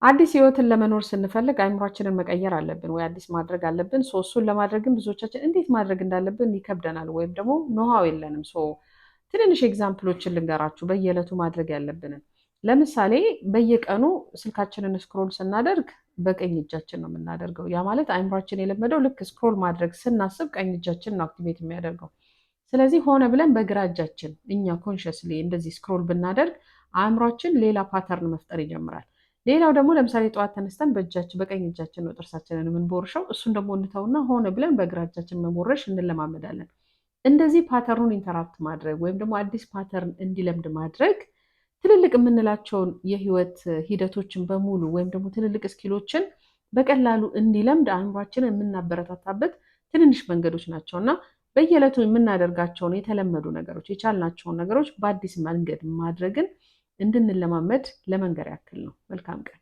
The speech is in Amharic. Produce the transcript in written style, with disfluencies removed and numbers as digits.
አዲስ ህይወትን ለመኖር ስንፈልግ አእምሯችንን መቀየር አለብን ወይ አዲስ ማድረግ አለብን። እሱን ለማድረግም ብዙዎቻችን እንዴት ማድረግ እንዳለብን ይከብደናል ወይም ደግሞ ኖሃው የለንም። ትንንሽ ኤግዛምፕሎችን ልንገራችሁ በየዕለቱ ማድረግ ያለብንን። ለምሳሌ በየቀኑ ስልካችንን ስክሮል ስናደርግ በቀኝ እጃችን ነው የምናደርገው። ያ ማለት አእምሯችን የለመደው ልክ ስክሮል ማድረግ ስናስብ ቀኝ እጃችን ነው አክቲቬት የሚያደርገው። ስለዚህ ሆነ ብለን በግራ እጃችን እኛ ኮንሽስሊ እንደዚህ ስክሮል ብናደርግ አእምሯችን ሌላ ፓተርን መፍጠር ይጀምራል። ሌላው ደግሞ ለምሳሌ ጠዋት ተነስተን በእጃችን በቀኝ እጃችን ነው ጥርሳችንን የምንቦርሸው። እሱን ደግሞ እንተውና ሆነ ብለን በግራ እጃችን መቦረሽ እንለማመዳለን። እንደዚህ ፓተርኑን ኢንተራፕት ማድረግ ወይም ደግሞ አዲስ ፓተርን እንዲለምድ ማድረግ ትልልቅ የምንላቸውን የህይወት ሂደቶችን በሙሉ ወይም ደግሞ ትልልቅ ስኪሎችን በቀላሉ እንዲለምድ አእምሯችንን የምናበረታታበት ትንንሽ መንገዶች ናቸው እና በየዕለቱ የምናደርጋቸውን የተለመዱ ነገሮች የቻልናቸውን ነገሮች በአዲስ መንገድ ማድረግን እንድንለማመድ ለመንገር ያክል ነው። መልካም ቀን።